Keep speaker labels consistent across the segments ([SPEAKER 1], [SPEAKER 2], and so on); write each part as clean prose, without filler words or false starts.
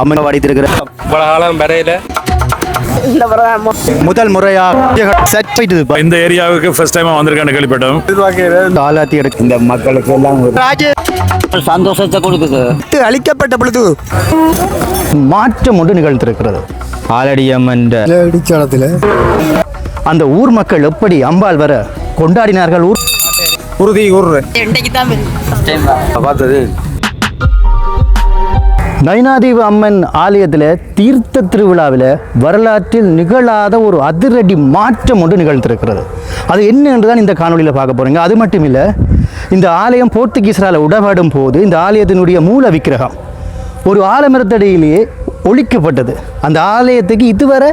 [SPEAKER 1] அம்மன் வாடித்திருக்கிற
[SPEAKER 2] வரையில
[SPEAKER 1] முதல் முறையாக
[SPEAKER 3] இந்த ஏரியாவுக்கு ஃபர்ஸ்ட் டைம் வந்திருக்கான்னு கேள்விப்பட்டோம்.
[SPEAKER 1] ஆலாத்தி எடுக்க இந்த மக்களுக்கு எல்லாம்
[SPEAKER 4] சந்தோஷத்தை கொடுக்குது.
[SPEAKER 1] அளிக்கப்பட்ட பொழுது மாற்றம் ஒன்று நிகழ்ந்திருக்கிறது. ஆலடி அம்மன் அந்த ஊர் மக்கள் எப்படி அம்பாள் வர கொண்டாடினார்கள்.
[SPEAKER 2] உறுதி
[SPEAKER 1] பார்த்தது நயினாதீவு அம்மன் ஆலயத்தில் தீர்த்த திருவிழாவில் வரலாற்றில் நிகழாத ஒரு அதிரடி மாற்றம் ஒன்று நிகழ்ந்திருக்கிறது. அது என்ன என்று தான் இந்த காணொலியில் பார்க்க போகிறீங்க. அது மட்டும் இல்லை, இந்த ஆலயம் போர்த்துகீசரால் உடவாடும் போது இந்த ஆலயத்தினுடைய மூல விக்கிரகம் ஒரு ஆலமரத்தடியிலேயே ஒழிக்கப்பட்டது. அந்த ஆலயத்துக்கு இதுவரை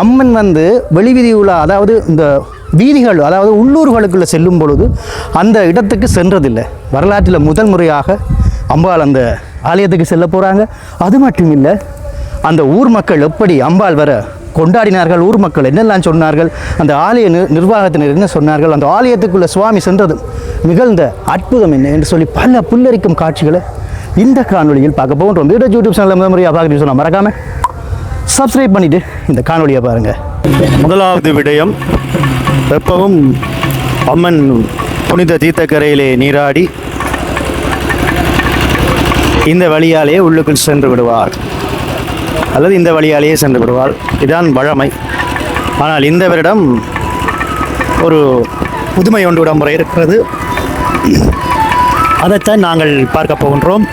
[SPEAKER 1] அம்மன் வெளிவீதி உலா, அதாவது இந்த வீதிகள், அதாவது உள்ளூர்களுக்குள்ளே செல்லும் பொழுது அந்த இடத்துக்கு சென்றதில்லை. வரலாற்றில் முதல் முறையாக அம்பாள் அந்த ஆலயத்துக்கு செல்ல போகிறாங்க. அது மட்டும் இல்லை, அந்த ஊர் மக்கள் எப்படி அம்பாள் வர கொண்டாடினார்கள், ஊர் மக்கள் என்னெல்லாம் சொன்னார்கள், அந்த ஆலய நிர்வாகத்தினர் என்ன சொன்னார்கள், அந்த ஆலயத்துக்குள்ளே சுவாமி சென்றது நிகழ்ந்த அற்புதம் என்ன என்று சொல்லி பல புல்லரிக்கும் காட்சிகளை இந்த காணொலியில் பார்க்க போகின்றோம். வீடியோ யூடியூப் சேனலில் முதல் முறையாக பார்க்க சொன்னால் மறக்காமல் சப்ஸ்கிரைப் பண்ணிவிட்டு இந்த காணொலியை பாருங்கள். முதலாவது விடயம், எப்பவும் அம்மன் புனித தீர்த்தக்கரையிலே நீராடி இந்த வழியாலேயே உள்ளுக்குள் சென்று விடுவார், அல்லது இந்த வழியாலேயே சென்று விடுவார். இதுதான் வழமை. ஆனால் இந்த வருடம் ஒரு புதுமை ஒன்று விடமுறை இருக்கிறது. அதைத்தான் நாங்கள் பார்க்க போகின்றோம்.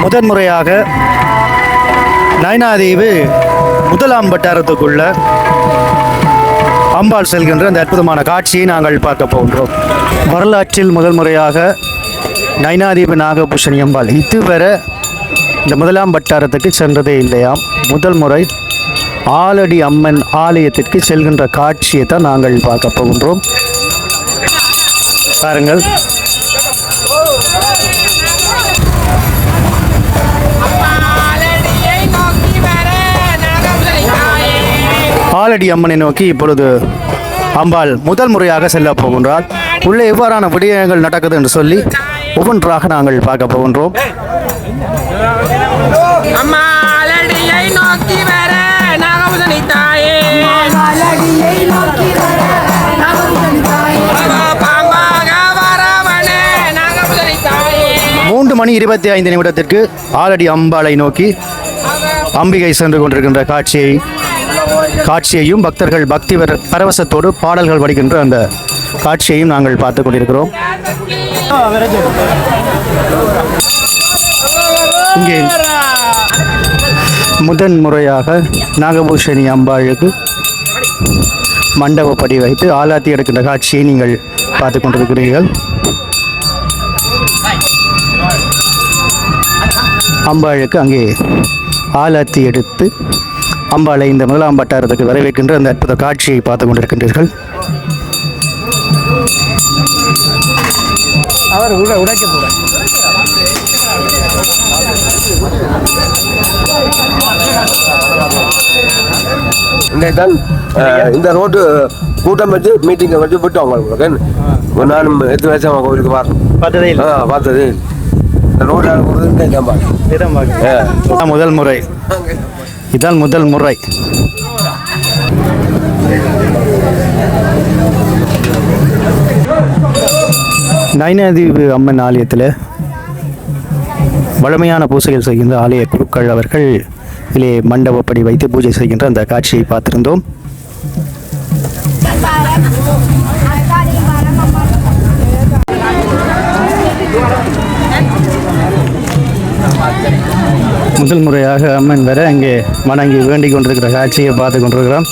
[SPEAKER 1] முதன்முறையாக நயினாதீவு முதலாம் வட்டாரத்துக்குள்ள அம்பாள் செல்கின்ற அந்த அற்புதமான காட்சியை நாங்கள் பார்க்க போகின்றோம். வரலாற்றில் முதல் முறையாக நயினாதீவு நாகபூஷணி அம்பாள் இதுவரை இந்த முதலாம் வட்டாரத்துக்கு சென்றதே இல்லையாம். முதல் முறை ஆலடி அம்மன் ஆலயத்திற்கு செல்கின்ற காட்சியை தான் நாங்கள் பார்க்க போகின்றோம். பாருங்கள், ஆலடி அம்மனை நோக்கி இப்பொழுது அம்பாள் முதல் முறையாக செல்ல போகின்றார். உள்ளே எவ்வாறான விடயங்கள் நடக்குது என்று சொல்லி ஒவ்வொன்றாக நாங்கள் பார்க்க போகின்றோம். மணி 25 நிமிடத்திற்கு ஆலடி அம்பாளை நோக்கி அம்பிகை சென்று கொண்டிருக்கின்ற காட்சியையும் பக்தர்கள் பக்தி பரவசத்தோடு பாடல்கள் படிக்கின்ற அந்த காட்சியையும் நாங்கள் பார்த்து கொண்டிருக்கிறோம். இங்கே முதன் முறையாக நாகபூஷணி அம்பாளுக்கு மண்டபப்படி வைத்து ஆலாத்தி எடுக்கின்ற காட்சியை நீங்கள் பார்த்து கொண்டிருக்கிறீர்கள். அம்பாளுக்கு அங்கே ஆலாத்தி எடுத்து அம்பாளை இந்த முதலாம் வட்டாரத்துக்கு வரவேற்கின்ற அந்த அற்புத காட்சியை பார்த்து கொண்டிருக்கின்றீர்கள்.
[SPEAKER 2] இந்த ரோட்டு கூட்டம் வச்சு மீட்டிங்கை வச்சு விட்டு அவங்களுக்கு நானும் எத்தனை வருஷம் கோவிலுக்கு பார்த்தது
[SPEAKER 1] முதல் முறை, இதான் முதல் முறை. நயினாதீவு அம்மன் ஆலயத்தில் வழமையான பூஜைகள் செய்கின்ற ஆலய குருக்கள் அவர்கள் இதிலே மண்டபப்படி வைத்து பூஜை செய்கின்ற அந்த காட்சியை பார்த்திருந்தோம். முதல் முறையாக அம்மன் வர அங்கே வணங்கி வேண்டிக் கொண்டிருக்கிற காட்சியை பார்த்து கொண்டிருக்கிறோம்.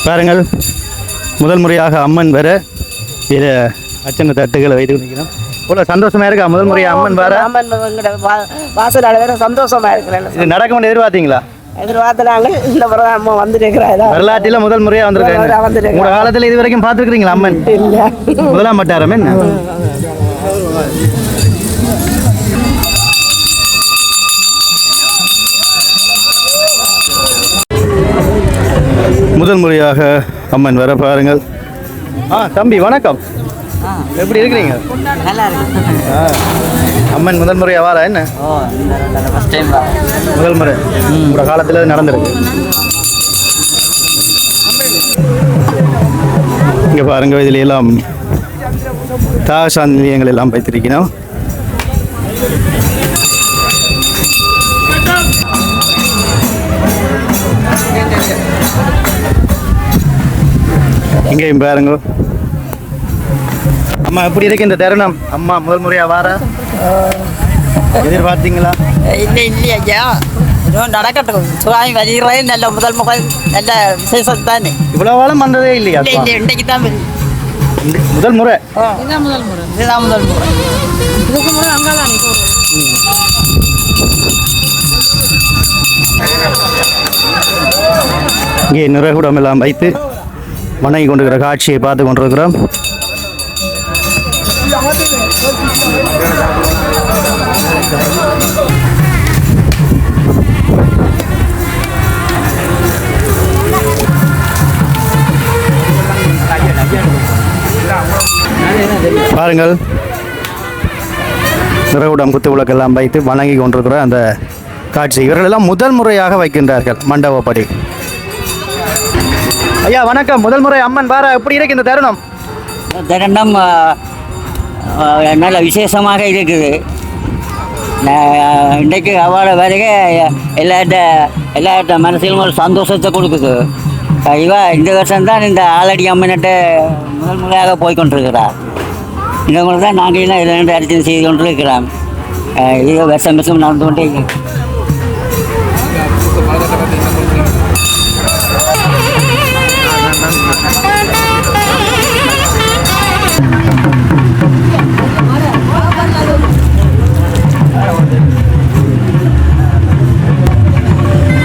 [SPEAKER 1] பாருங்கள், முதல் முறையாக அம்மன் வர இதில் அச்சனை தட்டுகளை வைத்து நிற்கிறோம். இவ்வளோ சந்தோஷமா இருக்கா? முதல் முறையாக அம்மன் வர
[SPEAKER 4] வாசல் வேற சந்தோஷமா இருக்கிறேன்.
[SPEAKER 1] இது நடக்கும்னு எதிர்பார்த்தீங்களா?
[SPEAKER 5] எதிர்பார்த்தாங்க இந்த முறை அம்மா வந்துருக்கிறாரா
[SPEAKER 1] வரலாற்றில் முதல் முறையாக வந்திருக்காங்க. உங்களோட காலத்தில் இது வரைக்கும் பார்த்துருக்கிறீங்களா அம்மன்?
[SPEAKER 5] இல்லை
[SPEAKER 1] முதலாம் வட்டாரம் என்ன? முதல் முறையாக அம்மன் வர பாருங்கள். தம்பி வணக்கம், எப்படி இருக்கிறீங்க?
[SPEAKER 4] நல்லா இருக்கு.
[SPEAKER 1] அம்மன் முதல் முறையாக வாரா என்ன?
[SPEAKER 4] ஃபர்ஸ்ட் டைம்
[SPEAKER 1] முதல் முறை உங்களோட காலத்தில் நடந்திருக்கு. இங்கே பாருங்க, இதில் எல்லாம் தாசாந்தி நிலையங்கள் எல்லாம் வைத்திருக்கணும். இங்கேயும் பாருங்க. அம்மா எப்படி இருக்கு இந்த தருணம்? அம்மா முதல் முறையா வாரா, எதிர்பார்த்தீங்களா?
[SPEAKER 4] இல்லை இல்லையா, நடக்கட்டும். சுவாமி வருகிறதே நல்ல முதல் முகம், நல்ல விசேஷம் தானே.
[SPEAKER 1] இவ்வளவு காலம் வந்ததே இல்லையா?
[SPEAKER 4] இல்லை இல்லை, இன்றைக்கு தான்
[SPEAKER 1] முதல் முறை.
[SPEAKER 4] இதுதான் முதல் முறை. இதுதான் முதல் முறை. இதுக்கு முறை அங்கே தான்
[SPEAKER 1] இங்கே நிறைகுடம் எல்லாம் வைத்து வணங்கி கொண்டிருக்கிற காட்சியை பார்த்து கொண்டிருக்கிறோம். பாருங்கள், நிறைகுடம் குத்து விளக்கெல்லாம் வைத்து வணங்கி கொண்டிருக்கிற அந்த காட்சி இவர்களெல்லாம் முதல் முறையாக வைக்கின்றார்கள் மண்டபப்படி. ஐயா வணக்கம், முதல் முறை அம்மன் வார, எப்படி இருக்கு இந்த தருணம்?
[SPEAKER 4] தருணம் நல்ல விசேஷமாக இருக்குது. இன்றைக்கு அவளை வருகை எல்லார்ட்ட மனசிலும் ஒரு சந்தோஷத்தை கொடுக்குது. இந்த வருஷம்தான் இந்த ஆலடி அம்மன்கிட்ட முதல் முறையாக போய்கொண்டிருக்கிறார். இந்த முறை தான் நாங்கள் தான் இதில் அரிசி செய்து கொண்டிருக்கிறோம். இது வருஷம் வருஷம் நடந்து கொண்டே இருக்கு.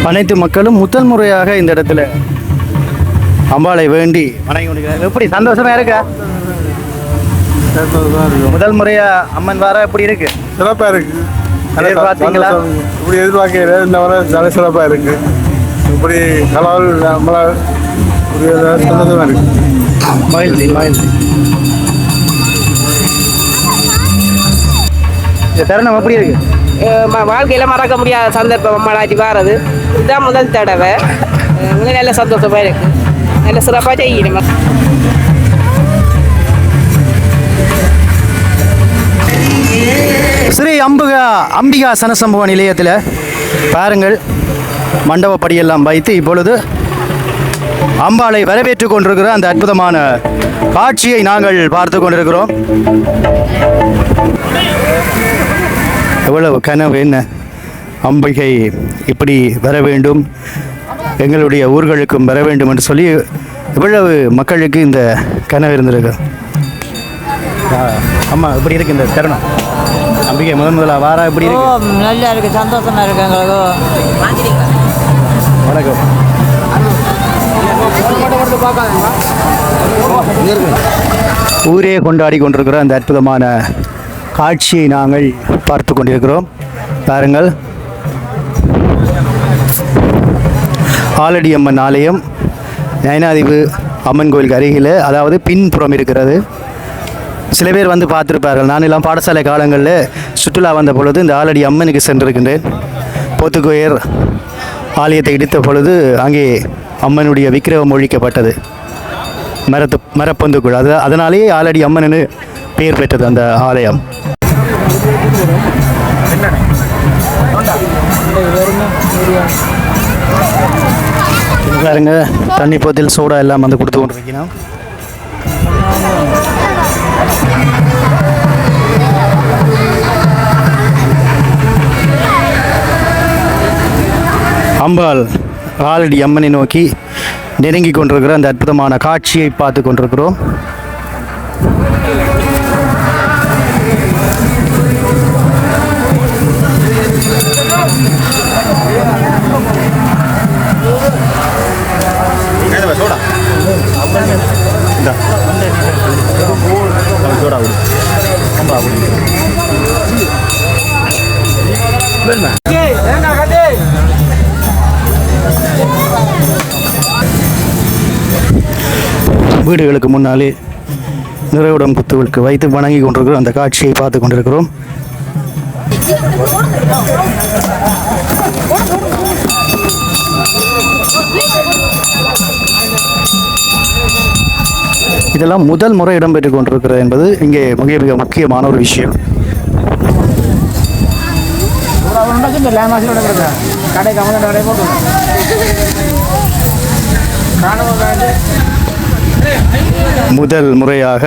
[SPEAKER 1] அனைத்து மக்களும் முதல் முறையாக இந்த இடத்துல அம்பாளை வேண்டி வணங்கி கொண்டிருக்கிறார். எப்படி சந்தோஷமா இருக்கா? முதல் முறையா அம்மன் வார எப்படி இருக்கு?
[SPEAKER 6] சிறப்பாக இருக்கு.
[SPEAKER 1] பார்த்தீங்களா?
[SPEAKER 6] இப்படி எதிர்பார்க்க இந்த வர நல்ல சிறப்பாக இருக்கு. இப்படி கலால் நம்மளால் சந்தோஷமா இருக்கு.
[SPEAKER 1] மகிழ்ச்சி மகிழ்ச்சி. இந்த தருணம் எப்படி இருக்கு?
[SPEAKER 5] வாழ்க்கையில் மறக்க முடியாத சந்தர்ப்பம் அம்மாளாச்சி வாரது இதுதான் முதல் தடவை. நல்ல சந்தோஷமாக இருக்கு. நல்ல சிறப்பாக செய்யணும்.
[SPEAKER 1] ஸ்ரீ அம்பிகா சனசம்பவ நிலையத்தில் பாருங்கள், மண்டபப்படியெல்லாம் வைத்து இப்பொழுது அம்பாளை வரவேற்று கொண்டிருக்கிற அந்த அற்புதமான காட்சியை நாங்கள் பார்த்து கொண்டிருக்கிறோம். எவ்வளவு கனவு, என்ன அம்பிகை இப்படி வர வேண்டும், எங்களுடைய ஊர்களுக்கும் வர வேண்டும் என்று சொல்லி எவ்வளவு மக்களுக்கு இந்த கனவு இருந்திருக்கு. அம்மா எப்படி இருக்கு இந்த தருணம்? அம்பிகை முதலாக வாரா எப்படி இருக்கு?
[SPEAKER 4] நல்லா இருக்கு, சந்தோஷமா இருக்கு எங்களுக்கு.
[SPEAKER 1] வணக்கம். ஊரே கொண்டாடி கொண்டிருக்கிற அந்த அற்புதமான காட்சியை நாங்கள் பார்த்து கொண்டிருக்கிறோம். பாருங்கள், ஆலடி அம்மன் ஆலயம் நயனாதிவு அம்மன் கோயிலுக்கு அருகில், அதாவது பின்புறம் இருக்கிறது. சில பேர் வந்து பார்த்துருப்பார்கள். நான் எல்லாம் பாடசாலை காலங்களில் சுற்றுலா வந்த பொழுது இந்த ஆலடி அம்மனுக்கு சென்றிருக்கின்றேன். போத்துக்கோயர் ஆலயத்தை இடித்த பொழுது அங்கே அம்மனுடைய விக்கிரகம் ஒழிக்கப்பட்டது மரப்பந்துக்குள். அதனாலேயே ஆலடி அம்மன் பெயர் பெற்றது அந்த ஆலயம். பாருங்க, தண்ணி போத்தில் சோடா எல்லாம் வந்து கொடுத்து கொண்டிருக்கணும். அம்பாள் ஆலடி அம்மனை நோக்கி நெருங்கி கொண்டிருக்கிற அந்த அற்புதமான காட்சியை பார்த்து கொண்டிருக்கிறோம். வீடுகளுக்கு முன்னாலே நிறைவுடன் குத்துவிளக்கு வைத்து வணங்கி கொண்டிருக்கிறோம். அந்த காட்சியை பார்த்து கொண்டிருக்கிறோம். இதெல்லாம் முதல் முறை இடம்பெற்றுக் கொண்டிருக்கிறது என்பது இங்கே மிக மிக முக்கியமான ஒரு விஷயம். முதல் முறையாக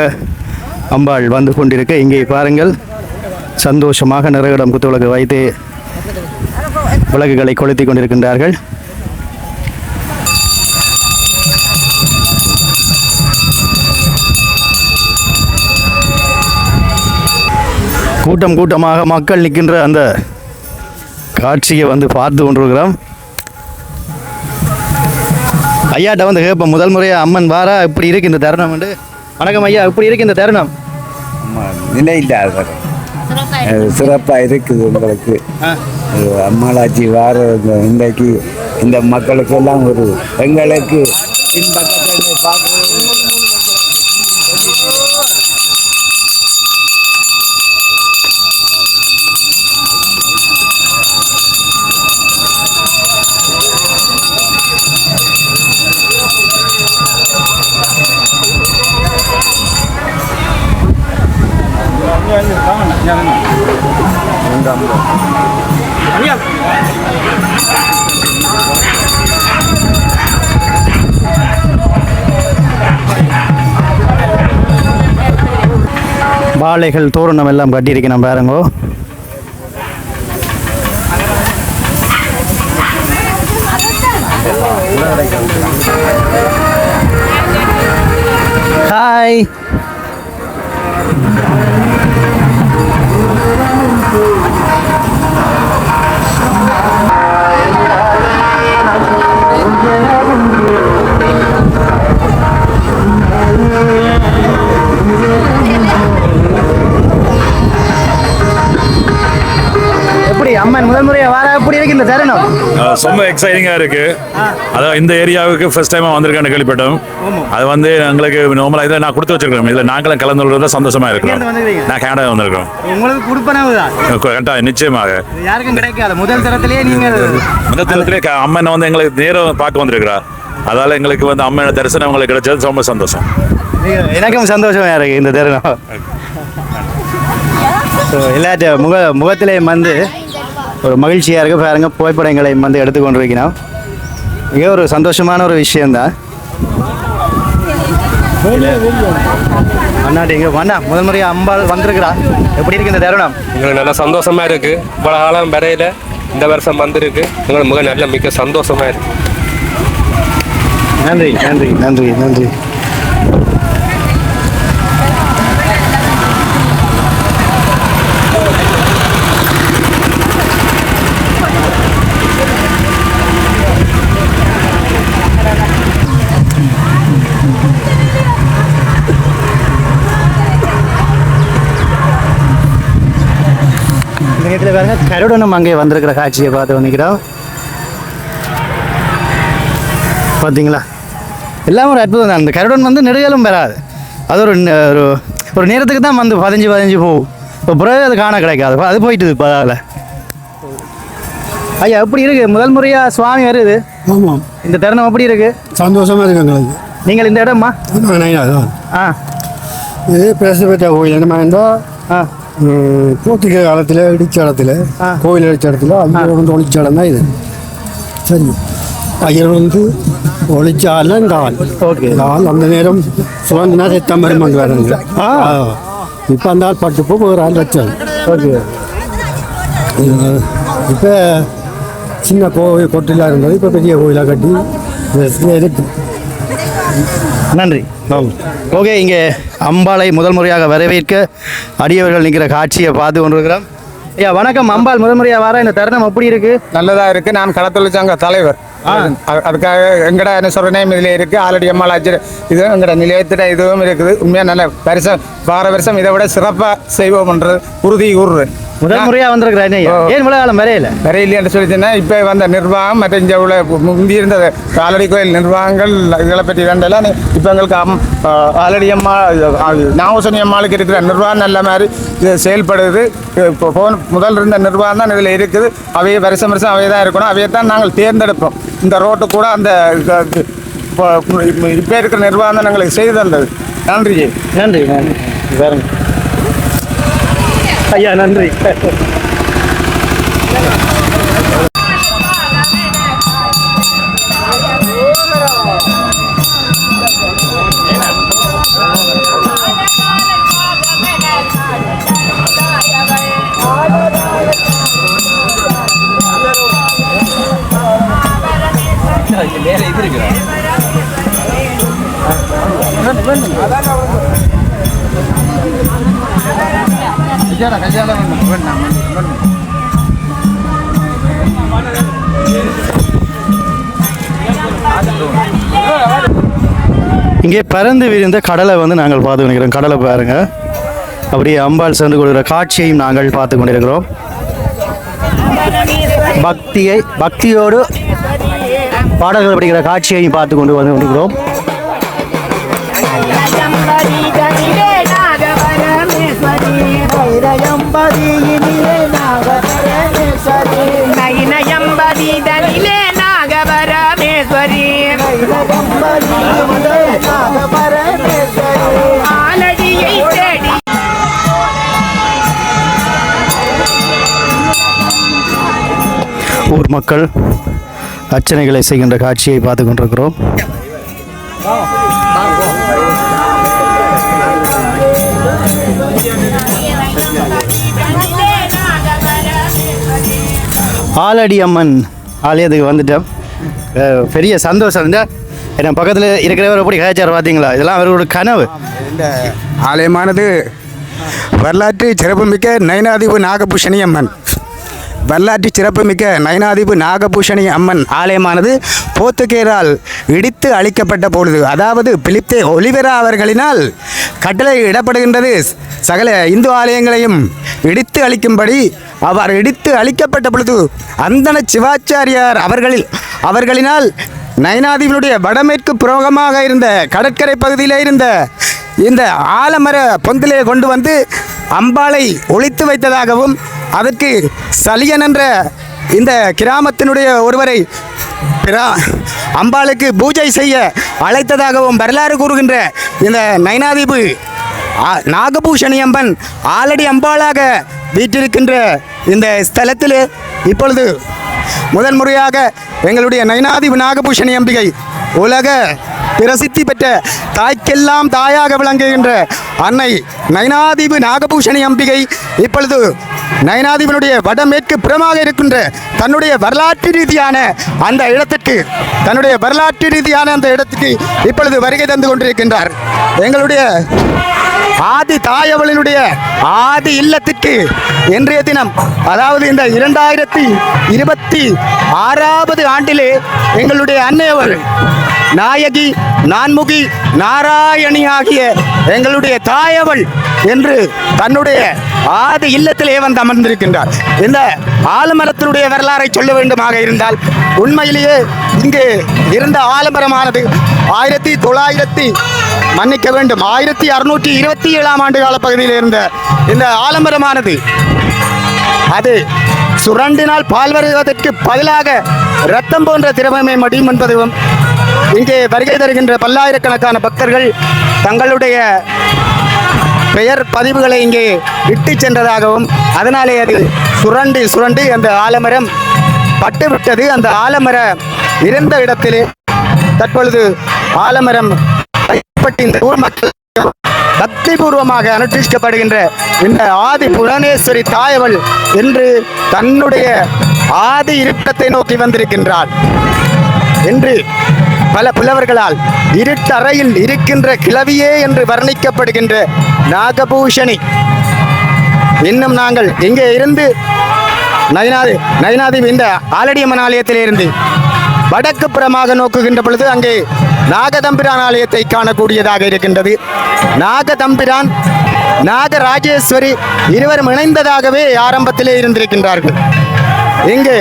[SPEAKER 1] அம்பாள் வந்து கொண்டிருக்க இங்கே பாருங்கள், சந்தோஷமாக நிறையிடம் குத்துவிளக்கு வைத்து விளக்குகளை கொளுத்தி கொண்டிருக்கின்றார்கள். கூட்டம் கூட்டமாக மக்கள் நிற்கின்ற அந்த காட்சியை வந்து பார்த்து கொண்டிருக்கிறோம். ஐயாட்ட வந்து கேட்போம், முதல் முறையாக அம்மன் வாரா இப்படி இருக்கு இந்த தருணம் உண்டு. வணக்கம் ஐயா, இப்படி இருக்கு இந்த தருணம்?
[SPEAKER 7] நிலையில்லாத சிறப்பாக இருக்குது உங்களுக்கு. அம்மாளாச்சி வார இன்றைக்கு இந்த மக்களுக்கு எல்லாம் ஒரு எங்களுக்கு பின்பக்கத்தை பார்க்க
[SPEAKER 1] வாழைகள் தோரணம் எல்லாம் கட்டியிருக்கணும் பாருங்கோ. ஹாய், எப்படி அம்மன் முதல் முறையா வார எப்படி இருக்கு இந்த தருணம்?
[SPEAKER 3] ரொம்ப எக்ஸைட்டிங்காக இருக்கு. அதான் இந்த ஏரியாவுக்கு ஃபர்ஸ்ட் டைமாக வந்திருக்கேன்னு கேள்விப்பட்டோம். அது வந்து எங்களுக்கு நார்மலாக இதில் நான் கொடுத்து வச்சிருக்கோம். இதில் நாங்களும் கலந்து கொள்றதுல சந்தோஷமா இருக்கிறோம். நான் கனடா வந்திருக்கோம்.
[SPEAKER 1] உங்களுக்கு கொடுப்பனவு தான்
[SPEAKER 3] கரெக்டாக, நிச்சயமாக
[SPEAKER 1] யாருக்கும் கிடைக்காது. முதல் தரத்திலேயே நீங்கள்
[SPEAKER 3] முதல் தரத்திலே அம்மனை வந்து எங்களுக்கு நேரம் பார்க்க வந்திருக்கிறார். அதால் எங்களுக்கு வந்து அம்மனை தரிசனம் உங்களுக்கு கிடைச்சது ரொம்ப சந்தோஷம்.
[SPEAKER 1] எனக்கும் சந்தோஷமா இருக்கு இந்த தருணம். எல்லாத்த முகத்திலே வந்து ஒரு மகிழ்ச்சியாக இருக்குது பாருங்க. புகைப்படங்களை வந்து எடுத்துக்கொண்டிருக்கிறோம். மிக ஒரு சந்தோஷமான ஒரு விஷயந்தான். அண்ணாடி இங்கே வண்ணா முதல் முறையாக அம்பாள் வந்திருக்கிறா, எப்படி இருக்கு இந்த தருணம்?
[SPEAKER 8] எங்களுக்கு நல்ல சந்தோஷமா இருக்கு. பல காலம் வரையில இந்த வருஷம் வந்திருக்கு. எங்களுக்கு மிக நல்ல மிக்க சந்தோஷமா இருக்கு.
[SPEAKER 1] நன்றி நன்றி நன்றி நன்றி. இந்த நேரத்தில் பாருங்க, கருடனும் அங்கே வந்திருக்கிற காட்சியை பார்த்து வந்துக்கிறோம். பார்த்தீங்களா, எல்லாம் ஒரு அற்புதம் தான். அந்த கருடன் வந்து நெடுகாலும் பெறாது. அது ஒரு நேரத்துக்கு தான் வந்து 15 போகும். இப்போ பிறகு அது காண கிடைக்காது. அது போயிட்டுது பரவாயில்ல. ஐயா எப்படி இருக்கு முதல் முறையாக சுவாமி வருது?
[SPEAKER 6] ஆமாம்,
[SPEAKER 1] இந்த தருணம் எப்படி இருக்கு?
[SPEAKER 6] சந்தோஷமாக இருக்கு எங்களுக்கு.
[SPEAKER 1] நீங்கள் இந்த இடமா? ஆ
[SPEAKER 6] இது பேசப்பட்ட கோயில் என்னமா இருந்தால்
[SPEAKER 1] ஆ
[SPEAKER 6] போர்த்துகீய காலத்தில் இடிச்ச இடத்துல கோயில் இடிச்ச இடத்துல ஐயர் வந்து ஒழிச்ச இடம் தான் இது. சரி, ஐயர் வந்து ஒழிச்சால இந்த ஆள். ஓகே, இந்த ஆள் அந்த நேரம் சுதந்திரா செத்தம்பரம் வந்து வரங்க. இப்போ அந்த ஆள் பட்டுப்போ ஒரு ஆள் வச்சாங்க. ஓகே, இப்போ சின்ன கோவில் கொட்டிலாக இருந்தது, இப்போ பெரிய கோயிலாக கட்டி இருக்கு.
[SPEAKER 1] நன்றி. ஓகே, இங்கே அம்பாளை முதல் முறையாக வரவேற்க அடியவர்கள் நிற்கிற காட்சியை பார்த்து கொண்டிருக்கிறோம். ஐயா வணக்கம். அம்பாள் முதல் முறையாக வர இந்த தருணம் எப்படி இருக்கு?
[SPEAKER 9] நல்லதாக இருக்குது. நான் கடத்தொழிற்சங்க தலைவர். அதுக்காக எங்கட அனுசரணையும் இதில் இருக்குது. ஆல்ரெடி அம்மாள் ஆச்சு இது எங்கட நிலையத்திட இதுவும் இருக்குது. உண்மையாக நல்ல வருஷம் வார வருஷம் இதை விட சிறப்பாக செய்வோம்ன்றது உறுதி கூறுறேன்.
[SPEAKER 1] முதல் முறையாக வந்திருக்கிறேன். ஏன் இவ்வளோ காலம்
[SPEAKER 9] வரையில்லைன்னு சொல்லிச்சுன்னா இப்போ வந்த நிர்வாகம் மற்ற இங்கே உள்ள முந்தி இருந்த ஆலடி கோயில் நிர்வாகங்கள் இதில் பற்றி வேண்டலாம். இப்போ எங்களுக்கு ஆலடி அம்மா நாகூசனி அம்மாளுக்கு இருக்கிற நிர்வாகம் நல்ல மாதிரி செயல்படுது. இப்போ முதல் இருந்த நிர்வாகம் தான் இதில் இருக்குது. அவையே வருஷம் அவையே தான் இருக்கணும். அவையை தான் நாங்கள் தேர்ந்தெடுப்போம். இந்த ரோட்டு கூட அந்த இப்போ இருக்கிற நிர்வாகம் தான் எங்களுக்கு செய்து தந்தது. நன்றி
[SPEAKER 1] நன்றி நன்றி வேறுங்க ஐயா நன்றி. இங்கே பறந்து விரிந்த கடலை வந்து நாங்கள் பார்த்து கொண்டிருக்கிறோம். கடலை பாருங்க, அப்படியே அம்பாள் சென்று கொடுக்குற காட்சியையும் நாங்கள் பார்த்து கொண்டிருக்கிறோம். பக்தியோடு பாடல்கள் படிக்கிற காட்சியையும் பார்த்து கொண்டு வந்து கொண்டிருக்கிறோம். ஊர் மக்கள் அர்ச்சனைகளை செய்கின்ற காட்சியை பார்த்து கொண்டிருக்கிறோம். ஆலடி அம்மன் ஆலயத்துக்கு வந்துட்டோம். பெரிய சந்தோஷம். என் பக்கத்தில் இருக்கிறவர் எப்படி கலாச்சாரம் பார்த்தீங்களா? இதெல்லாம் அவரோட கனவு.
[SPEAKER 9] இந்த ஆலயமானது வரலாற்று சிறப்புமிக்க நயனாதிபு நாகபூஷணி அம்மன் நாகபூஷணி அம்மன் ஆலயமானது போர்த்துகேயரால் இடித்து அழிக்கப்பட்ட பொழுது, அதாவது பிலிப்பே ஒலிவெரா அவர்களினால் கட்டளை இடப்படுகின்றது சகல இந்து ஆலயங்களையும் இடித்து அழிக்கும்படி. அவர் இடித்து அழிக்கப்பட்ட பொழுது அந்தன சிவாச்சாரியார் அவர்களினால் நயனாதீபனுடைய வடமேற்கு புரோகமாக இருந்த கடற்கரை பகுதியில் இருந்த இந்த ஆலமர பொந்திலே கொண்டு வந்து அம்பாளை ஒழித்து வைத்ததாகவும், அதற்கு சலியன் என்ற இந்த கிராமத்தினுடைய ஒருவரை அம்பாளுக்கு பூஜை செய்ய அழைத்ததாகவும் வரலாறு கூறுகின்ற இந்த நயனாதீபு நாகபூஷணி அம்மன் ஆலடி அம்பாளாக வீற்றிருக்கின்ற இந்த ஸ்தலத்தில் இப்பொழுது முதன் முறையாக எங்களுடைய நயனாதீபு நாகபூஷணி அம்பிகை உலக பிரசித்தி பெற்ற தாய்க்கெல்லாம் தாயாக விளங்குகின்ற அன்னை நயனாதீபு நாகபூஷணி அம்பிகை இப்பொழுது நயனாதீபனுடைய வடமேற்கு புறமாக இருக்கின்ற தன்னுடைய வரலாற்று ரீதியான அந்த இடத்துக்கு இப்பொழுது வருகை தந்து கொண்டிருக்கின்றார். எங்களுடைய ஆதி தாயவளினுடைய ஆதி இல்லத்துக்கு இன்றைய தினம், அதாவது இந்த 2026 ஆண்டிலே எங்களுடைய அன்னையவர் நாயகி நான்முகி நாராயணி ஆகிய எங்களுடைய தாயவள் என்று தன்னுடைய ஆதி இல்லத்திலே வந்து அமர்ந்திருக்கின்றார். இந்த ஆலமரத்தினுடைய வரலாறை சொல்ல வேண்டுமாக இருந்தால், உண்மையிலேயே இங்கு இருந்த ஆலமரமானது 1627 ஆண்டு கால பகுதியில் இருந்த இந்த ஆலமரமானது அது சுரண்டினால் பால் வருவதற்கு பதிலாக இரத்தம் போன்ற திரவமே மடியும் என்பதும், இங்கே வருகை தருகின்ற பல்லாயிரக்கணக்கான பக்தர்கள் தங்களுடைய பெயர் பதிவுகளை இங்கே இட்டு சென்றதாகவும், அதனாலே அது சுரண்டி அந்த ஆலமரம் பட்டுவிட்டது. அந்த ஆலமரம் இருந்த இடத்திலே தற்பொழுது ஆலமரம் இந்த ஊர் மக்கள் பக்திபூர்வமாக அனுஷ்டிக்கப்படுகின்ற இந்த ஆதி புவனேஸ்வரி தாயவள் என்று தன்னுடைய ஆதி இருப்பிடத்தை நோக்கி வந்திருக்கின்றாள் என்று பல புலவர்களால் இருட்டறையில் இருக்கின்ற கிழவியே என்று வர்ணிக்கப்படுகின்ற நாகபூஷணி. இன்னும் நாங்கள் இங்கே இருந்து நயனாதீபு இந்த ஆலடியம்மன் ஆலயத்திலிருந்து
[SPEAKER 10] வடக்கு புறமாக நோக்குகின்ற பொழுது அங்கே நாகதம்பிரான் ஆலயத்தை காணக்கூடியதாக இருக்கின்றது. நாகதம்பிரான் நாகராஜேஸ்வரி இருவரும் இணைந்ததாகவே ஆரம்பத்திலே இருந்திருக்கின்றார்கள். இங்கு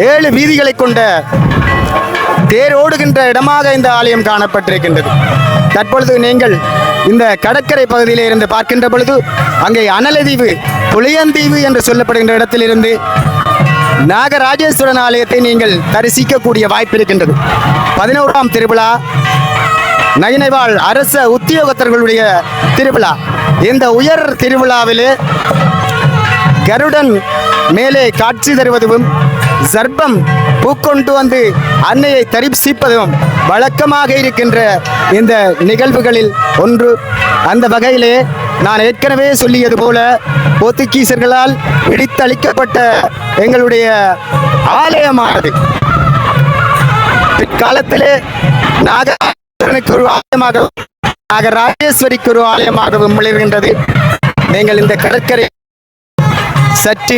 [SPEAKER 10] 7 வீதிகளை கொண்ட தேர் ஓடுகின்ற இடமாக இந்த ஆலயம் காணப்பட்டிருக்கின்றது. தற்பொழுது நீங்கள் இந்த கடற்கரை பகுதியிலே இருந்து பார்க்கின்ற பொழுது அங்கே அனலதீவு புளியந்தீவு என்று சொல்லப்படுகின்ற இடத்திலிருந்து நாகராஜேஸ்வரன் ஆலயத்தை நீங்கள் தரிசிக்கக்கூடிய வாய்ப்பு இருக்கின்றது. 11ஆம் திருவிழா, நயினைவாழ் அரச உத்தியோகத்தர்களுடைய திருவிழா. இந்த உயர் திருவிழாவிலே கருடன் மேலே காட்சி தருவதும் சர்ப்பம் பூக்கொண்டு வந்து அன்னையை தரிசிப்பதும் வழக்கமாக இருக்கின்ற இந்த நிகழ்வுகளில் ஒன்று. அந்த வகையிலே நான் ஏற்கனவே சொல்லியது போல போர்த்துகீசர்களால் இடித்தளிக்கப்பட்ட எங்களுடைய ஆலயமானது பிற்காலத்திலே நாகராஜனுக்கு ஒரு ஆலயமாகவும் நாகராஜேஸ்வரிக்கு ஒரு ஆலயமாகவும் மிளர்கின்றது. நீங்கள் இந்த கடற்கரை சற்று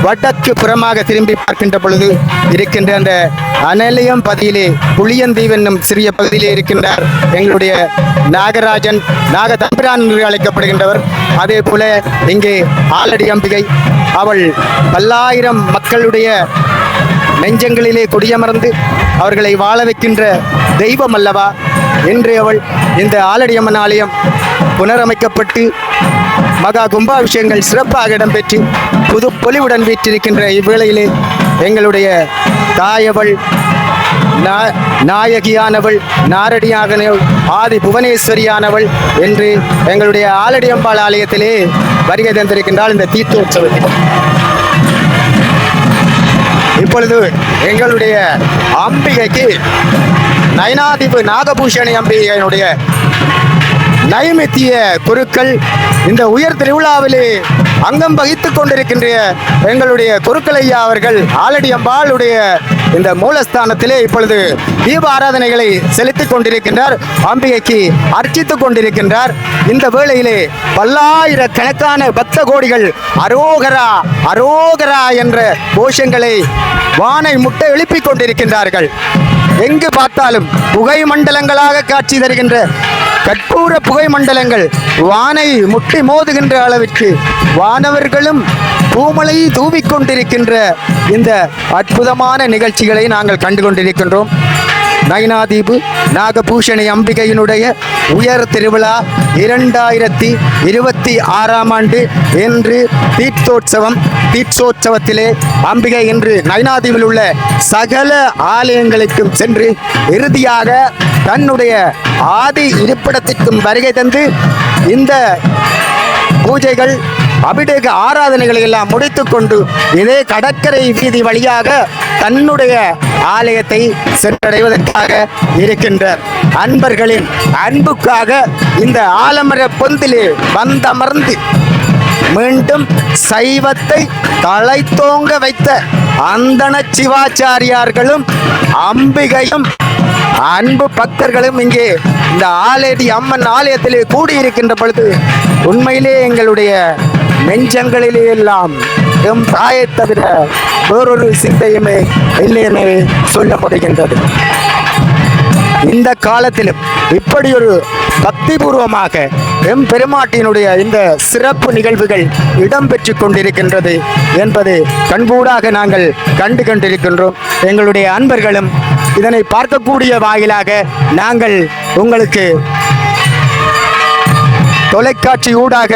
[SPEAKER 10] வடக்கு புறமாக திரும்பி பார்க்கின்ற பொழுது இருக்கின்ற அந்த அனலியம் பதியிலே புளியந்தீவு என்னும் சிறிய பகுதியிலே இருக்கின்றார் எங்களுடைய நாகராஜன், நாகதம்பிரான் என்று அழைக்கப்படுகின்றவர். அதே போல இங்கே ஆலடி அம்பிகை, அவள் பல்லாயிரம் மக்களுடைய நெஞ்சங்களிலே குடியமர்ந்து அவர்களை வாழ வைக்கின்ற தெய்வம் அல்லவா. இன்று அவள் இந்த ஆலடியம்மன் ஆலயம் புனரமைக்கப்பட்டு மகா கும்பாபிஷேகங்கள் சிறப்பாக இடம்பெற்று புது பொலிவுடன் வீற்றிருக்கின்ற இவ்வேளையிலே எங்களுடைய தாயவள், நாயகியானவள், நாரடியானவள், ஆதி புவனேஸ்வரியானவள் என்று எங்களுடைய ஆலடியம்பாள் ஆலயத்திலே வருகை தந்திருக்கின்றால் இந்த தீர்த்தோற்சவத்தில். இப்பொழுது எங்களுடைய அம்பிகைக்கு நயனாதிபு நாகபூஷணி அம்பிகையினுடைய நைமித்திய குருக்கள் இந்த உயர் திருவிழாவிலே அங்கம் வகித்துக் கொண்டிருக்கின்ற எங்களுடைய குருக்களையா அவர்கள் ஆலடியம்பாளுடைய இந்த மூலஸ்தானத்திலே இப்பொழுது தீப ஆராதனைகளை செலுத்திக் கொண்டிருக்கின்றார். அம்பிகைக்கு அர்ச்சித்துக் கொண்டிருக்கின்றார். இந்த வேளையிலே பல்லாயிரக்கணக்கான பக்த கோடிகள் அரோகரா அரோகரா என்ற கோஷங்களை வானை முட்டை எழுப்பிக் கொண்டிருக்கின்றார்கள். எங்கு பார்த்தாலும் புகை மண்டலங்களாக காட்சி தருகின்ற கற்பூர புகை மண்டலங்கள் வானை முட்டி மோதுகின்ற அளவிற்கு வானவர்களும் பூமலை தூவிக்கொண்டிருக்கின்ற இந்த அற்புதமான நிகழ்ச்சிகளை நாங்கள் கண்டு கொண்டிருக்கின்றோம். நயினாதீபு நாகபூஷணி அம்பிகையினுடைய உயர் திருவிழா 2026ஆம் ஆண்டு இன்று தீட்சோற்சவத்திலே அம்பிகை இன்று நயினாதீவில் உள்ள சகல ஆலயங்களுக்கும் சென்று இறுதியாக தன்னுடைய ஆதி இருப்பிடத்திற்கும் வருகை தந்து இந்த பூஜைகள் அபிடேக ஆராதனைகளை எல்லாம் முடித்துக்கொண்டு இதே கடற்கரை வீதி வழியாக தன்னுடைய ஆலயத்தை சென்றடைவதற்காக இருக்கின்ற அன்பர்களின் அன்புக்காக இந்த ஆலமர பொந்திலே வந்தமர்ந்து மீண்டும் சைவத்தை தழைத்தோங்க வைத்த அந்தண சிவாச்சாரியார்களும் அம்பிகையும் அன்பு பக்தர்களும் இங்கே இந்த ஆலடி அம்மன் ஆலயத்திலே கூடியிருக்கின்ற பொழுது உண்மையிலே எங்களுடைய நெஞ்சங்களிலே எல்லாம் எம் தாயை தவிர வேறொரு சிந்தையுமே இல்லை என சொல்ல முடிகின்றது. இந்த காலத்திலும் இப்படி ஒரு பக்திபூர்வமாக எம் பெருமாட்டினுடைய இந்த சிறப்பு நிகழ்வுகள் இடம்பெற்று கொண்டிருக்கின்றது என்பது கண்கூடாக நாங்கள் கண்டு கொண்டிருக்கின்றோம். எங்களுடைய அன்பர்களும் இதனை பார்க்கக்கூடிய வாயிலாக நாங்கள் உங்களுக்கு தொலைக்காட்சி ஊடாக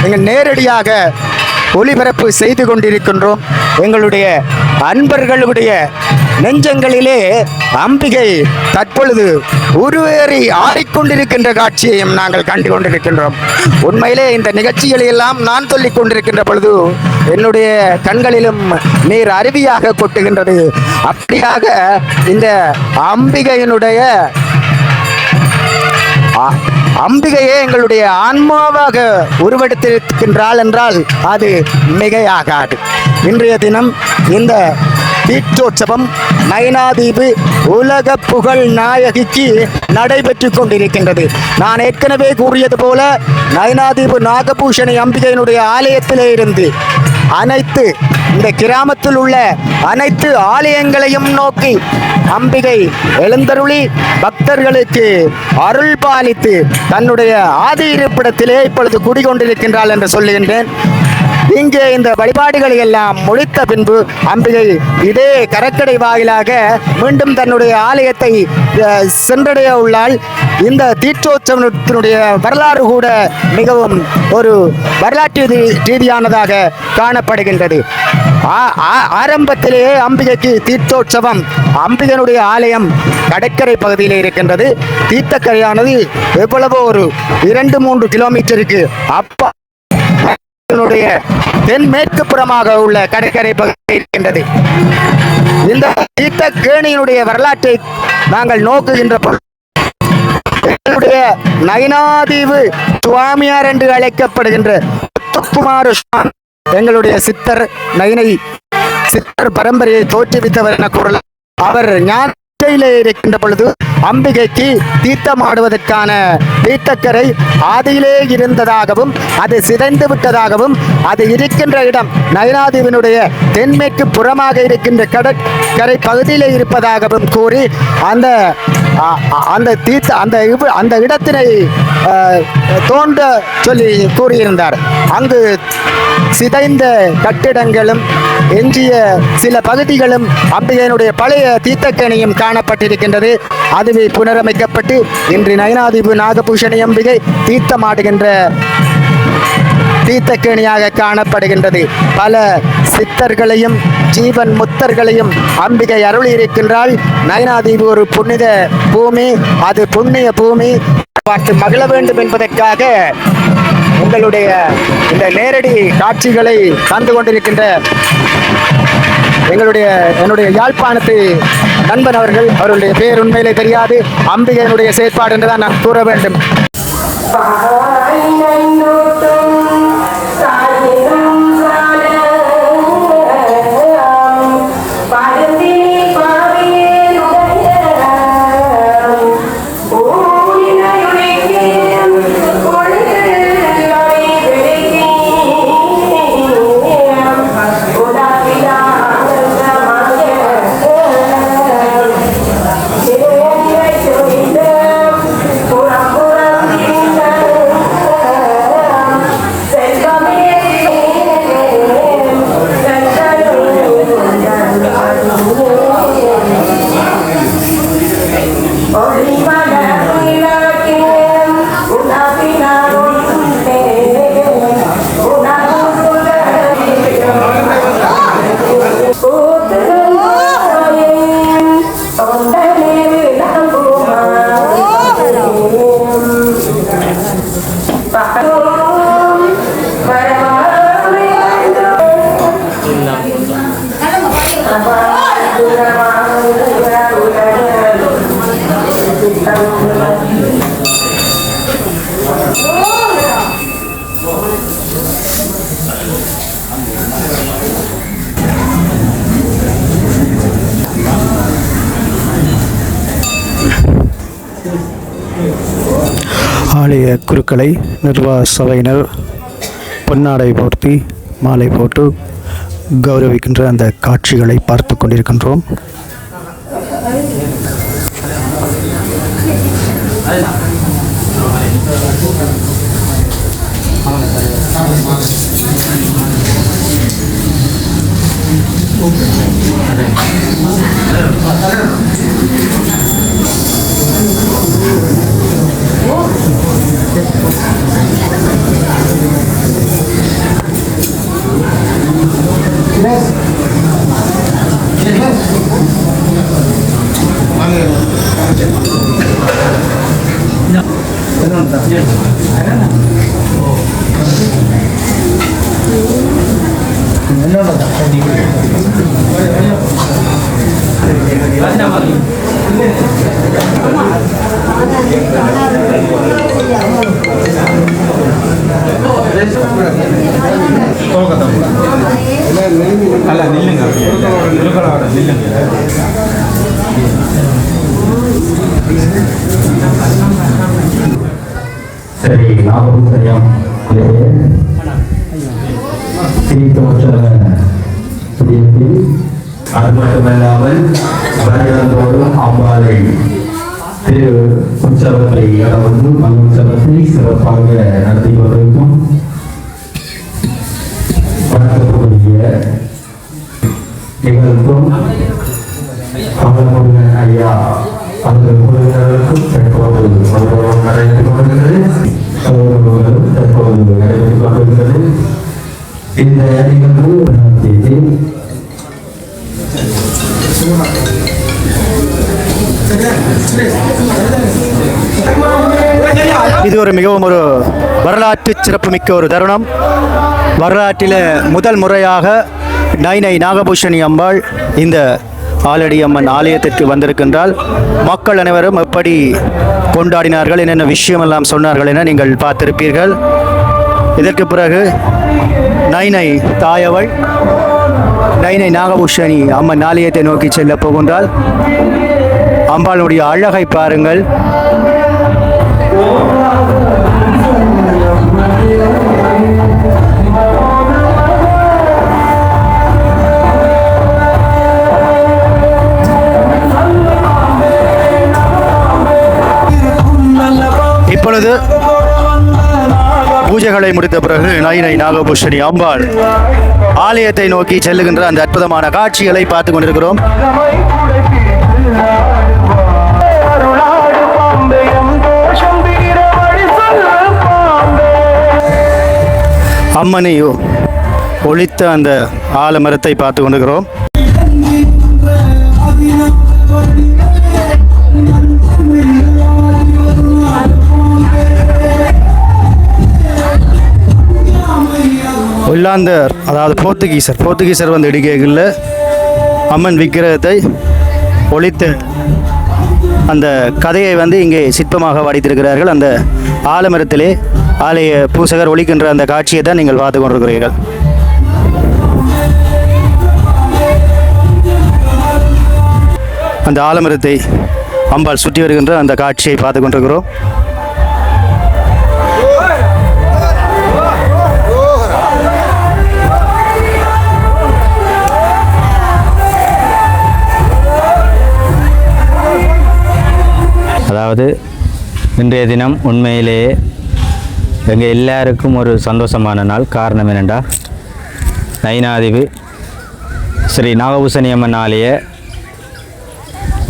[SPEAKER 10] எங்கள் நேரடியாக ஒளிபரப்பு செய்து கொண்டிருக்கின்றோம். எங்களுடைய அன்பர்களுடைய நெஞ்சங்களிலே அம்பிகை தற்பொழுது உருவேறி ஆடிக்கொண்டிருக்கின்ற காட்சியையும் நாங்கள் கண்டு கொண்டிருக்கின்றோம். உண்மையிலே இந்த நிகழ்ச்சிகளை எல்லாம் நான் சொல்லிக் கொண்டிருக்கின்ற பொழுது என்னுடைய கண்களிலும் நீர் அருவியாக கொட்டுகின்றது. அப்படியாக இந்த அம்பிகையே எங்களுடைய ஆன்மாவாக உருவெடுத்திருக்கின்றாள் என்றால் அது மிகையாகாது. இன்றைய தினம் இந்த தீட்சோற்சவம் நயினாதீபு உலக புகழ் நாயகிக்கு நடைபெற்று கொண்டிருக்கின்றது. நான் ஏற்கனவே கூறியது போல நயினாதீபு நாகபூஷணி அம்பிகையினுடைய ஆலயத்திலே இருந்து அனைத்து இந்த கிராமத்தில் உள்ள அனைத்து ஆலயங்களையும் நோக்கி அம்பிகை எழுந்தருளி பக்தர்களுக்கு அருள் பாலித்து தன்னுடைய ஆதி இருப்பிடத்திலே இப்பொழுது குடிகொண்டிருக்கின்றாள் என்று சொல்லுகின்றேன். இங்கே இந்த வழிபாடுகளை எல்லாம் முடித்த பின்பு அம்பிகை இதே கடற்கரை வாயிலாக மீண்டும் தன்னுடைய ஆலயத்தை சென்றடைய உள்ளால். இந்த தீர்த்தோற்சவத்தினுடைய வரலாறு கூட மிகவும் ஒரு வரலாற்று ரீதியானதாக காணப்படுகின்றது. ஆரம்பத்திலேயே அம்பிகைக்கு தீர்த்தோற்சவம், அம்பிகையினுடைய ஆலயம் கடற்கரை பகுதியில் இருக்கின்றது. தீர்த்தக்கரையானது எவ்வளவோ ஒரு 2-3 கிலோமீட்டருக்கு அப்பா தென்மேற்கு புறமாக உள்ள கடற்கரை பகுதி இருக்கின்றது. இந்த தீர்த்த கேணியினுடைய வரலாற்றை நாங்கள் நோக்குகின்ற நயினாதீவு சுவாமியார் என்று அழைக்கப்படுகின்ற முத்துக்குமார சுவாமி எங்களுடைய சித்தர், நயினை சித்தர் பரம்பரையை தோற்றுவித்தவர் என கூறலாம். அவர் ஞானத்திலே இருக்கின்ற பொழுது அம்பிகைக்கு தீர்த்தமாடுவதற்கான தீர்த்தக்கரை ஆதியிலே இருந்ததாகவும் அது சிதைந்து விட்டதாகவும் அது இருக்கின்ற இடம் நயினாதீவினுடைய தென்மேற்கு புறமாக இருக்கின்ற கடற்கரை பகுதியிலே இருப்பதாகவும் கூறி அந்த இடத்தினை தோண்ட சொல்லி கூறியிருந்தார். அங்கு சிதைந்த கட்டிடங்களும் எஞ்சிய சில பகுதிகளும் அம்பிகையினுடைய பழைய தீர்த்தக்கேணியும் காணப்பட்டிருக்கின்றது. அதுவே புனரமைக்கப்பட்டு இன்று நயினாதீவு நாகபூஷணி அம்பிகை தீர்த்தமாடுகின்ற தீர்த்தக்கேணியாக காணப்படுகின்றது. பல சித்தர்களையும் ஜீவன் முத்தர்களையும் அம்பிகை அருளி இருக்கின்றாள். நயினாதீவு ஒரு புனித பூமி, அது புண்ணிய பூமி. பார்த்து மகிழ வேண்டும் என்பதற்காக உங்களுடைய இந்த நேரடி காட்சிகளை தந்து கொண்டிருக்கின்ற என்னுடைய யாழ்ப்பாணத்து நண்பன் அவருடைய பேர் உண்மையிலே தெரியாது. அம்பிகையினுடைய செயற்பாடு என்றுதான் நான் கூற வேண்டும்.
[SPEAKER 1] ஆலய குருக்களை நிர்வாக சபையினர் பொன்னாடை போர்த்தி மாலை போட்டு கௌரவிக்கின்ற அந்த காட்சிகளை பார்த்து கொண்டிருக்கின்றோம். சரி, நாமும் சரியா
[SPEAKER 11] அது மட்டுமல்லாமல் வருடந்தோறும் அம்பாளை திரு உற்சவத்தை அதாவது மண் உற்சவத்தை சிறப்பாக நடத்தி கொண்டிருக்கும் வணக்கக்கூடிய எங்களுக்கும் கமலமுருகன் ஐயா அவர்கள் குழுவினருக்கும் தற்போது கௌரவம் நடைபெற்றுக் கொண்டிருக்கிறது. கௌரவங்களும் தற்போது நடைபெற்றுக் கொண்டிருக்கிறது. இந்த நிகழ்வு தேதி
[SPEAKER 1] இது ஒரு மிகவும் ஒரு வரலாற்று சிறப்புமிக்க ஒரு தருணம். வரலாற்றில் முதல் முறையாக நைனை நாகபூஷணி அம்பாள் இந்த ஆலடி அம்மன் ஆலயத்திற்கு வந்திருக்கின்றால் மக்கள் அனைவரும் எப்படி கொண்டாடினார்கள், என்னென்ன விஷயமெல்லாம் சொன்னார்கள் என நீங்கள் பார்த்திருப்பீர்கள். இதற்கு பிறகு நைனை தாயவள் நைனை நாகபூஷணி அம்மன் ஆலயத்தை நோக்கி செல்ல போகின்றால் அம்பாளுடைய அழகை பாருங்கள். இப்பொழுது பூஜைகளை முடித்த பிறகு நைனை நாகபூஷணி அம்பாள் ஆலயத்தை நோக்கி செல்லுகின்ற அந்த அற்புதமான காட்சிகளை பார்த்து கொண்டிருக்கிறோம். அம்மனை ஒளித்த அந்த ஆலமரத்தை பார்த்து கொண்டிருக்கிறோம். ஒல்லாந்தர் அதாவது போர்த்துகீசர் வந்து இடுகைகளில் அம்மன் விக்கிரகத்தை ஒளித்த அந்த கதையை வந்து இங்கே சிற்பமாக வடித்திருக்கிறார்கள். அந்த ஆலமரத்திலே ஆலய பூசகர் ஒளிக்கின்ற அந்த காட்சியை தான் நீங்கள் பார்த்து கொண்டிருக்கிறீர்கள். அந்த ஆலமரத்தை அம்பாள் சுற்றி வருகின்ற அந்த காட்சியை பார்த்து கொண்டிருக்கிறோம்.
[SPEAKER 12] அதாவது இன்றைய தினம் உண்மையிலேயே எங்கள் எல்லாருக்கும் ஒரு சந்தோஷமான நாள். காரணம் என்னென்னா, நைனாதிவு ஸ்ரீ நாகபூஷணி அம்மன் ஆலய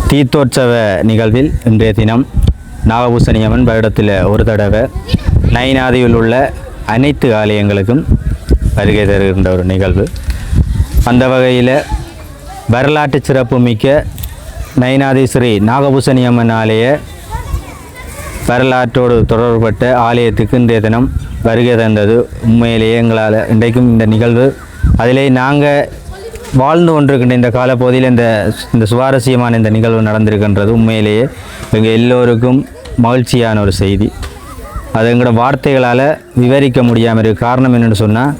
[SPEAKER 12] தீர்த்தோற்சவ நிகழ்வில் இன்றைய தினம் நாகபூஷணி அம்மன் வருடத்தில் ஒரு தடவை நைனாதிவில் உள்ள அனைத்து ஆலயங்களுக்கும் வருகை தருகின்ற ஒரு நிகழ்வு. அந்த வகையில் வரலாற்று சிறப்பு மிக்க நைனாதி ஸ்ரீ நாகபூஷணி அம்மன் ஆலய வரலாற்றோடு தொடர்பட்ட ஆலயத்துக்கு இன்றைய தினம் வருகை தந்தது உண்மையிலேயே எங்களால் இன்றைக்கும் இந்த நிகழ்வு அதிலே நாங்கள் வாழ்ந்து கொண்டிருக்கின்ற இந்த காலப்பகுதியில் இந்த சுவாரஸ்யமான இந்த நிகழ்வு நடந்திருக்கின்றது. உண்மையிலேயே எங்கள் எல்லோருக்கும் மகிழ்ச்சியான ஒரு செய்தி. அது எங்களோட வார்த்தைகளால் விவரிக்க முடியாமல் இருக்குது. காரணம் என்னென்னு சொன்னால்,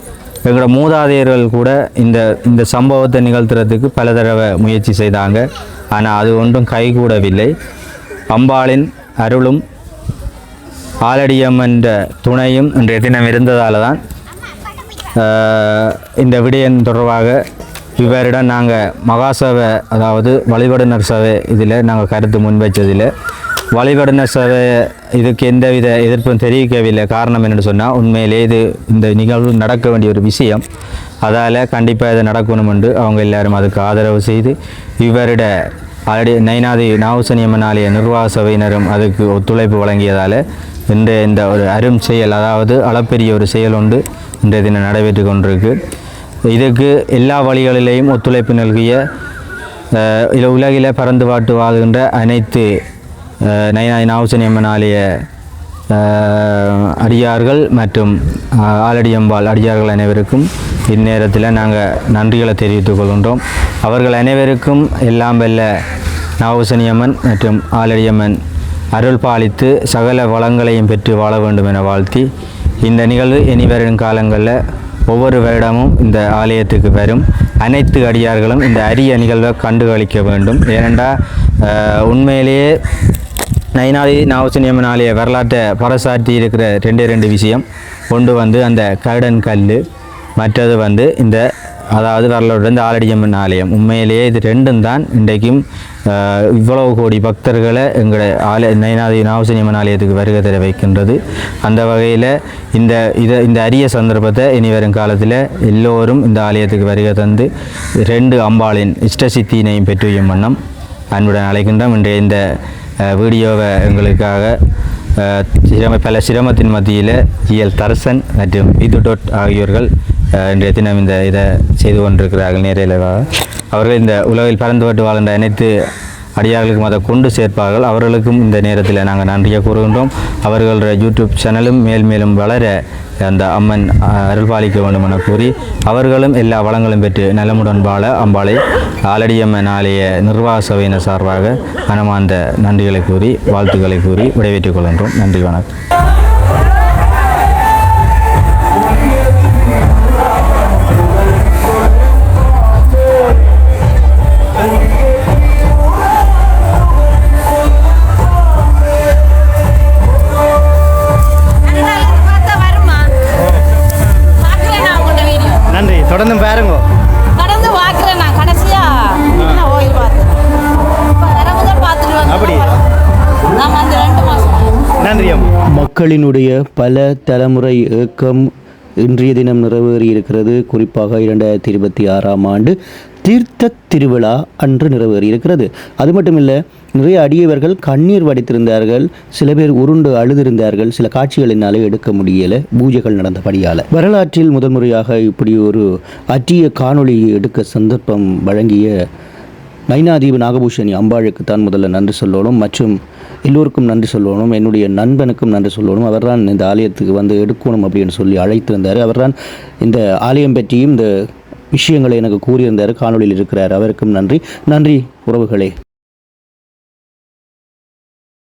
[SPEAKER 12] எங்களோட மூதாதையர்கள் கூட இந்த சம்பவத்தை நிகழ்த்துறதுக்கு பல தடவை முயற்சி செய்தாங்க. ஆனால் அது ஒன்றும் கைகூடவில்லை. அம்பாளின் அருளும் ஆலடியம்மன் துணையும் இன்றைய தினம் இருந்ததால் தான் இந்த விடயம் தொடர்பாக இவரிடம் நாங்கள் மகாசபை அதாவது வழிபடுனர் சபை இதில் நாங்கள் கருத்து முன்வைச்சதில் வழிபடுனர் சபை இதுக்கு எந்தவித எதிர்ப்பும் தெரிவிக்கவில்லை. காரணம் என்னென்னு சொன்னால், உண்மையிலே இந்த நிகழ்வு நடக்க வேண்டிய ஒரு விஷயம். அதால் கண்டிப்பாக இதை நடக்கணும் என்று அவங்க எல்லாரும் அதுக்கு ஆதரவு செய்து இவரிட நைனாதி நாகபூஷணி அம்மன் ஆலய நிர்வாக சபையினரும் அதுக்கு ஒத்துழைப்பு வழங்கியதால் இந்த ஒரு அரும் செயல், அதாவது அளப்பெரிய ஒரு செயல் ஒன்று இன்றைய தினம் நடைபெற்று கொண்டிருக்கு. இதுக்கு எல்லா வழிகளிலேயும் ஒத்துழைப்பு நல்கிய உலகில் பறந்து பாட்டு வாழ்கின்ற அனைத்து நைனாதி நாகபூஷணி அம்மன் ஆலய அடியார்கள் மற்றும் ஆலடியம்பாள் அடியார்கள் அனைவருக்கும் இந்நேரத்தில் நாங்கள் நன்றிகளை தெரிவித்துக் கொள்கின்றோம். அவர்கள் அனைவருக்கும் எல்லாம் வல்ல நாகபூஷணி அம்மன் மற்றும் ஆலடியம்மன் அருள் பாலித்து சகல வளங்களையும் பெற்று வாழ வேண்டும் என வாழ்த்தி, இந்த நிகழ்வு இனி வரும் காலங்களில் ஒவ்வொரு வருடமும் இந்த ஆலயத்துக்கு வரும் அனைத்து அடியார்களும் இந்த அரிய நிகழ்வை கண்டுகளிக்க வேண்டும். ஏனென்றால் உண்மையிலேயே நைனாதி நாகபூஷணி அம்மன் ஆலய வரலாற்றை பறைசாற்றி இருக்கிற ரெண்டு விஷயம். ஒன்று வந்து அந்த கருடன் கல், மற்றது வந்து இந்த அதாவது வரலாறு இந்த ஆலடியம்மன் ஆலயம். உண்மையிலேயே இது ரெண்டும் தான் இன்றைக்கும் இவ்வளவு கோடி பக்தர்களை எங்களுடைய நாகூசனியம்மன் ஆலயத்துக்கு வருகை தர வைக்கின்றது. அந்த வகையில் இந்த அரிய சந்தர்ப்பத்தை இனி வரும் காலத்தில் எல்லோரும் இந்த ஆலயத்துக்கு வருகை தந்து 2 அம்பாளின் இஷ்டசித்தியினையும் பெற்றுயும் வண்ணம் அன்புடன் அழைக்கின்றோம். இன்றைய இந்த வீடியோவை எங்களுக்காக பல சிரமத்தின் மத்தியில் ஜிஎல் தர்சன் மற்றும் விது ஆகியோர்கள் இன்றைய தினம் இதை செய்து கொண்டிருக்கிறார்கள். நேரில் அவர்கள் இந்த உலகில் பறந்துபட்டு வாழ்கின்ற அனைத்து அடியார்களுக்கும் அதை கொண்டு சேர்ப்பார்கள். அவர்களுக்கும் இந்த நேரத்தில் நாங்கள் நன்றியை கூறுகின்றோம். அவர்களுடைய யூடியூப் சேனலும் மேலும் வளர அந்த அம்மன் அருள்பாலிக்க வேண்டும் என கூறி அவர்களும் எல்லா வளங்களும் பெற்று நலமுடன் வாழ அம்பாளை ஆலடியம்மன் ஆலய நிர்வாக சபையினர் சார்பாக மனமார்ந்த நன்றிகளை கூறி வாழ்த்துக்களை கூறி விடைபெற்றுக் கொள்கின்றோம். நன்றி, வணக்கம்.
[SPEAKER 1] நன்றி, தொடர்ந்து பாருங்க.
[SPEAKER 5] கடந்து பார்க்குறேன் நான் கடைசியாக ஓயில் பார்த்தேன். அப்படி நான் வந்து 2 மாதம்.
[SPEAKER 1] நன்றி. மக்களினுடைய பல தலைமுறை ஏக்கம் இன்றைய தினம் நிறைவேறி இருக்கிறது. குறிப்பாக 2026ஆம் ஆண்டு தீர்த்த திருவிழா அன்று நிறைவேறி இருக்கிறது. அது மட்டும் இல்லை, நிறைய அடியவர்கள் கண்ணீர் வடித்திருந்தார்கள், சில பேர் உருண்டு அழுதிருந்தார்கள். சில காட்சிகளினாலே எடுக்க முடியலை, பூஜைகள் நடந்தபடியால். வரலாற்றில் முதல் முறையாக இப்படி ஒரு அரிய காணொளி எடுக்க சந்தர்ப்பம் வழங்கிய நயினாதீவு நாகபூஷணி அம்பாளுக்கு தான் முதல்ல நன்றி சொல்லணும், மற்றும் எல்லோருக்கும் நன்றி சொல்லணும். என்னுடைய நண்பனுக்கும் நன்றி சொல்லணும். அவர் தான் இந்த ஆலயத்துக்கு வந்து எடுக்கணும் அப்படின்னு சொல்லி அழைத்திருந்தார். அவர் தான் இந்த ஆலயம் பற்றியும் இந்த விஷயங்களை எனக்கு கூறியிருந்தார், காணொலியில் இருக்கிறார். அவருக்கும் நன்றி. நன்றி உறவுகளே.